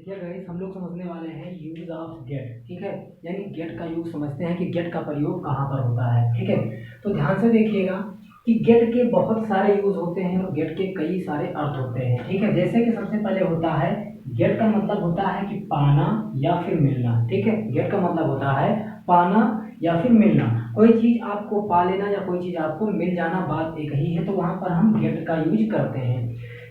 देखिए गाइस, हम लोग समझने वाले हैं यूज ऑफ गेट। ठीक है, यानी गेट का यूज समझते हैं कि गेट का प्रयोग कहाँ पर होता है। ठीक है, तो ध्यान से देखिएगा कि गेट के बहुत सारे यूज होते हैं और गेट के कई सारे अर्थ होते हैं। ठीक है, जैसे कि सबसे पहले होता है गेट का मतलब होता है कि पाना या फिर मिलना। ठीक है, गेट का मतलब होता है पाना या फिर मिलना। कोई चीज आपको पा लेना या कोई चीज आपको मिल जाना, बात एक ही है, तो वहां पर हम गेट का यूज करते हैं।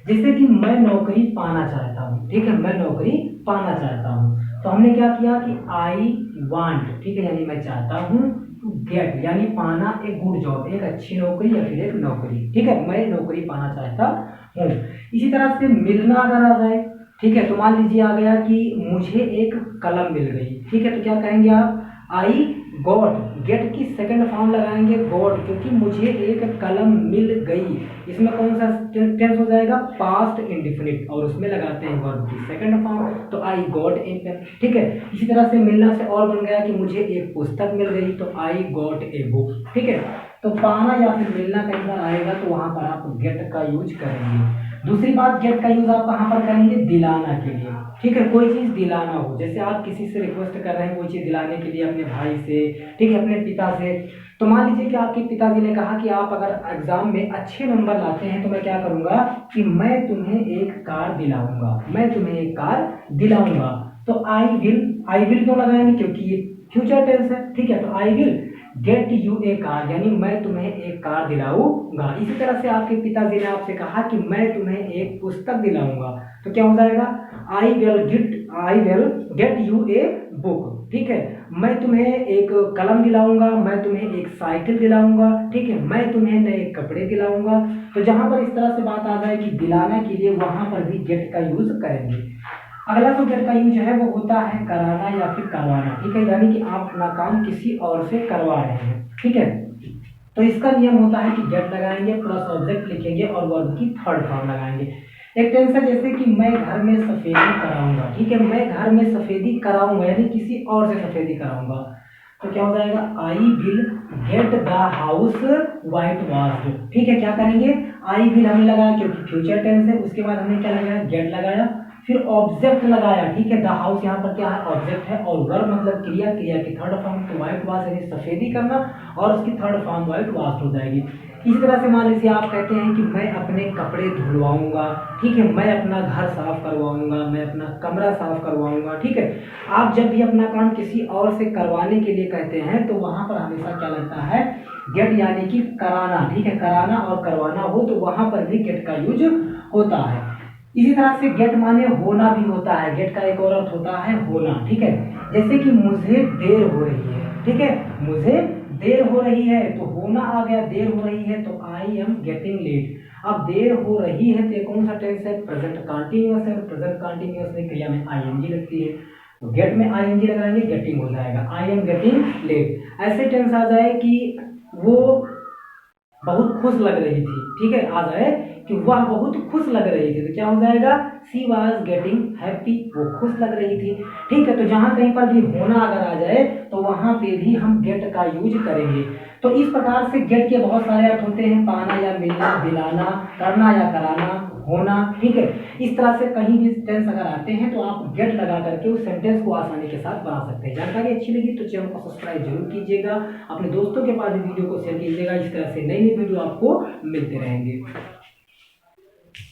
जैसे कि मैं नौकरी पाना चाहता हूँ। ठीक है, मैं नौकरी पाना चाहता हूँ, तो हमने क्या किया कि आई वांट, ठीक है, यानी मैं चाहता हूँ, टू गेट यानी पाना एक गुड जॉब, एक अच्छी नौकरी या फिर एक नौकरी। ठीक है, मैं नौकरी पाना चाहता हूँ। इसी तरह से मिलना अगर आ जाए, ठीक है, तो मान लीजिए आ गया कि मुझे एक कलम मिल गई। ठीक है, तो क्या कहेंगे आप, आई गॉट। गेट की सेकंड फॉर्म लगाएंगे गॉट, क्योंकि मुझे एक कलम मिल गई। इसमें कौन सा टेंस हो जाएगा, पास्ट इंडिफिनिट, और उसमें लगाते हैं वर्ब की सेकंड फॉर्म, तो आई गॉट ए पेन। ठीक है, इसी तरह से मिलना से और बन गया कि मुझे एक पुस्तक मिल गई, तो आई गॉट ए बुक। ठीक है, तो पाना या फिर मिलना कहीं पर आएगा तो वहां पर आप गेट का यूज करेंगे। दूसरी बात, गेट का यूज आप कहाँ पर करेंगे, दिलाना के लिए। ठीक है, कोई चीज दिलाना हो, जैसे आप किसी से रिक्वेस्ट कर रहे हैं कोई चीज दिलाने के लिए, अपने भाई से, ठीक है, अपने पिता से। तो मान लीजिए कि आपके पिताजी ने कहा कि आप अगर एग्जाम में अच्छे नंबर लाते हैं तो मैं क्या करूंगा कि मैं तुम्हें एक कार दिलाऊंगा, मैं तुम्हें एक कार दिलाऊंगा। तो आई विल क्यों लगाएंगे, क्योंकि ये फ्यूचर टेंस है। ठीक है, तो I will get U A car, यानी मैं तुम्हें एक कार दिलाऊंगा। इसी तरह से आपके पिताजी ने आपसे कहा कि मैं तुम्हें एक पुस्तक दिलाऊंगा, तो क्या हो जाएगा, I will get U a book. ठीक है, मैं तुम्हें एक कलम दिलाऊंगा, मैं तुम्हें एक साइकिल दिलाऊंगा। ठीक है, मैं तुम्हें नए कपड़े दिलाऊंगा। तो जहां पर इस तरह से बात आ जाए कि दिलाने के लिए, वहां पर भी गेट का यूज करेंगे। अगला जो गेट का यूज है वो होता है कराना या फिर करवाना। ठीक है, यानी कि आप अपना काम किसी और से करवा रहे हैं। ठीक है, तो इसका नियम होता है कि गेट लगाएंगे प्लस ऑब्जेक्ट लिखेंगे और वर्ब की थर्ड फॉर्म लगाएंगे। एक टेंस है जैसे कि मैं घर में सफेदी कराऊंगा। ठीक है, मैं घर में सफेदी कराऊंगा यानी किसी और से सफेदी कराऊंगा, तो क्या हो जाएगा, I will get the house white washed. ठीक है, क्या करेंगे, आई विल हमने लगाया क्योंकि फ्यूचर टेंस है, उसके बाद हमने क्या लगाया, गेट लगाया, फिर ऑब्जेक्ट लगाया। ठीक है, द हाउस यहाँ पर क्या है, ऑब्जेक्ट है, और वर्ब मतलब क्रिया, क्रिया की थर्ड फॉर्म तो व्हाइट वॉश यानी सफेदी करना, और उसकी थर्ड फॉर्म व्हाइट वॉश हो जाएगी। इसी तरह से मान लीजिए आप कहते हैं कि मैं अपने कपड़े धुलवाऊंगा। ठीक है, मैं अपना घर साफ करवाऊंगा, मैं अपना कमरा साफ करवाऊंगा। ठीक है, आप जब भी अपना काम किसी और से करवाने के लिए कहते हैं तो वहां पर हमेशा क्या लगता है, गेट, यानी कि कराना। ठीक है, कराना और करवाना हो तो वहां पर भी गेट का यूज होता है। इसी तरह से गेट माने होना भी होता है। गेट का एक और अर्थ होता है होना। ठीक है, जैसे कि मुझे देर हो रही है। ठीक है, मुझे देर हो रही है, तो होना आ गया, देर हो रही है, तो आई एम गेटिंग लेट। अब देर हो रही है तो ये कौन सा टेंस है, प्रेजेंट कंटिन्यूअस है, प्रेजेंट कंटिन्यूअस में क्रिया में आईएनजी लगती है, तो गेट में आईएनजी लगाएंगे, गेटिंग हो जाएगा, आई एम गेटिंग लेट। ऐसे टेंस आ जाए कि वो बहुत खुश लग रही थी। ठीक है, आ जाए कि वह बहुत खुश लग रही थी, तो क्या हो जाएगा, सी वॉज गेटिंग हैप्पी, वो खुश लग रही थी। ठीक है, तो जहां कहीं पर भी होना अगर आ जाए तो वहां पे भी हम गेट का यूज करेंगे। तो इस प्रकार से गेट के बहुत सारे अर्थ होते हैं, पाना या मिलना, दिलाना, करना या कराना, होना। ठीक है, इस तरह से कहीं भी टेंस अगर आते हैं तो आप गेट लगा करके उस सेंटेंस को आसानी के साथ बना सकते हैं। जानकारी अच्छी लगी तो चैनल को सब्सक्राइब जरूर कीजिएगा, अपने दोस्तों के पास भी वीडियो को शेयर कीजिएगा। इस तरह से नई नई वीडियो आपको मिलते रहेंगे।